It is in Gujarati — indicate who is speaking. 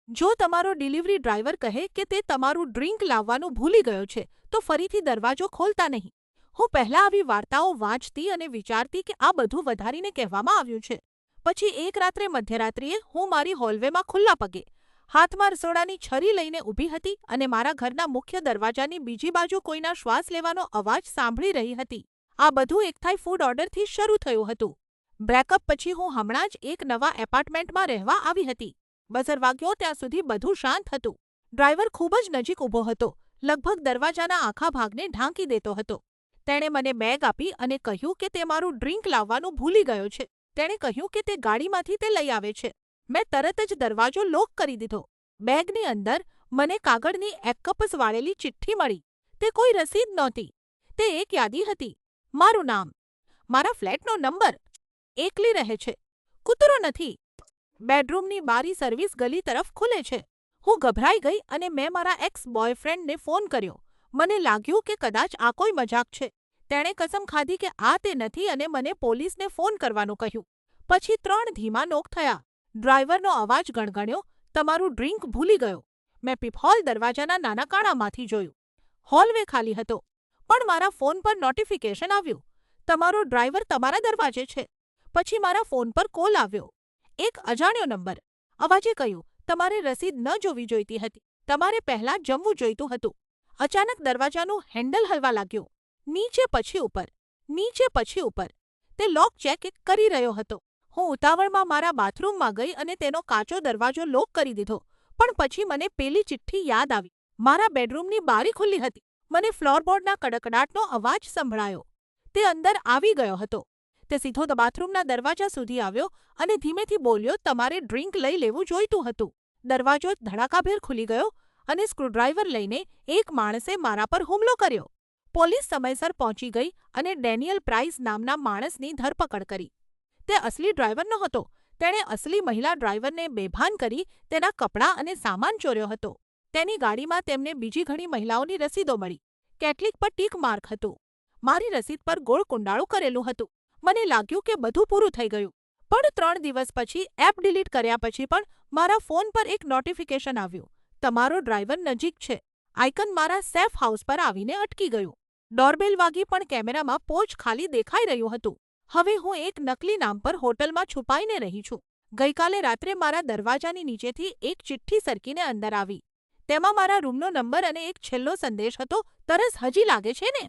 Speaker 1: જો તમારો ડિલિવરી ડ્રાઈવર કહે કે તે તમારું ડ્રિંક લાવવાનું ભૂલી ગયો છે, તો ફરીથી દરવાજો ખોલતા નહીં. હું પહેલાં આવી વાર્તાઓ વાંચતી અને વિચારતી કે આ બધું વધારીને કહેવામાં આવ્યું છે. પછી એક રાત્રે મધ્યરાત્રિએ હું મારી હોલવેમાં ખુલ્લા પગે, હાથમાં રસોડાની છરી લઈને ઊભી હતી અને મારા ઘરના મુખ્ય દરવાજાની બીજી બાજુ કોઈના શ્વાસ લેવાનો અવાજ સાંભળી રહી હતી. આ બધું એકથાઈ ફૂડ ઓર્ડરથી શરૂ થયું હતું. બ્રેકઅપ પછી હું હમણાં જ એક નવા એપાર્ટમેન્ટમાં રહેવા આવી હતી. બઝર વાગ્યો ત્યાં સુધી બધું શાંત હતું. ડ્રાઈવર ખૂબ જ નજીક ઊભો હતો, લગભગ દરવાજાના આખા ભાગને ઢાંકી દેતો હતો. તેણે મને બેગ આપી અને કહ્યું કે તે મારું ડ્રિંક લાવવાનું ભૂલી ગયો છે. તેણે કહ્યું કે તે ગાડીમાંથી તે લઈ આવે છે. મેં તરત જ દરવાજો લોક કરી દીધો. બેગની અંદર મને કાગળની એક વાળેલી ચિઠ્ઠી મળી. તે કોઈ રસીદ નહોતી. તે એક યાદી હતી. મારું નામ, મારા ફ્લેટનો નંબર, એકલી રહે છે, કૂતરો નથી, બેડરૂમની બારી સર્વિસ ગલી તરફ ખુલે છે. હું ગભરાઈ ગઈ અને મેં મારા એક્સ બોયફ્રેન્ડને ફોન કર્યો. મને લાગ્યું કે કદાચ આ કોઈ મજાક છે. તેણે કસમ ખાધી કે આ તે નથી અને મને પોલીસને ફોન કરવાનું કહ્યું. પછી 3 ધીમા નોક થયા. ડ્રાઈવરનો અવાજ ગણગણ્યો, તમારું ડ્રિંક ભૂલી ગયો. મેં પીપહોલ દરવાજાના નાના કાણામાંથી જોયું. હોલવે ખાલી હતો, પણ મારા ફોન પર નોટિફિકેશન આવ્યું, તમારો ડ્રાઈવર તમારા દરવાજે છે. પછી મારા ફોન પર કોલ આવ્યો, એક અજાણ્યો નંબર. અવાજે કહ્યું, તમારે રસીદ ન જોવી જોઈતી હતી, તમારે પહેલાં જમવું જોઈતું હતું. અચાનક દરવાજાનું હેન્ડલ હલવા લાગ્યું, નીચે પછી ઉપર, નીચે પછી ઉપર. તે લોક ચેક કરી રહ્યો હતો. હું ઉતાવળમાં મારા બાથરૂમમાં ગઈ અને તેનો કાચો દરવાજો લોક કરી દીધો. પણ પછી મને પેલી ચિઠ્ઠી યાદ આવી. મારા બેડરૂમની બારી ખુલ્લી હતી. મને ફ્લોરબોર્ડના કડકડાટનો અવાજ સંભળાયો. તે અંદર આવી ગયો હતો. તે સીધો બાથરૂમના દરવાજા સુધી આવ્યો અને ધીમેથી બોલ્યો, તમારે ડ્રિંક લઈ લેવું જોઈતું હતું. દરવાજો ધડાકાભેર ખુલી ગયો અને સ્ક્રૂડ્રાઈવર લઈને એક માણસે મારા પર હુમલો કર્યો. પોલીસ સમયસર પહોંચી ગઈ અને ડેનિયલ પ્રાઇસ નામના માણસની ધરપકડ કરી. તે અસલી ડ્રાઈવર નહોતો. તેણે અસલી મહિલા ડ્રાઈવરને બેભાન કરી તેના કપડાં અને સામાન ચોર્યો હતો. તેની ગાડીમાં તેમને બીજી ઘણી મહિલાઓની રસીદો મળી. કેટલીક પર ટીક માર્ક હતું. મારી રસીદ પર ગોળ કુંડાળું કરેલું હતું. મને લાગ્યું કે બધું પૂરું થઈ ગયું. પણ 3 દિવસ પછી એપ ડિલીટ કર્યા પછી પણ મારા ફોન પર એક નોટિફિકેશન આવ્યું, તમારો ડ્રાઈવર નજીક છે. આઇકન મારા સેફ હાઉસ પર આવીને અટકી ગયું. ડોરબેલ વાગી પણ કેમેરામાં પોચ ખાલી દેખાઈ રહ્યું હતું. હવે હું એક નકલી નામ પર હોટલમાં છુપાઈને રહી છું. ગઈકાલે રાત્રે મારા દરવાજાની નીચેથી એક ચિઠ્ઠી સરકીને અંદર આવી. તેમાં મારા રૂમનો નંબર અને એક છેલ્લો સંદેશ હતો, તરસ હજી લાગે છે ને?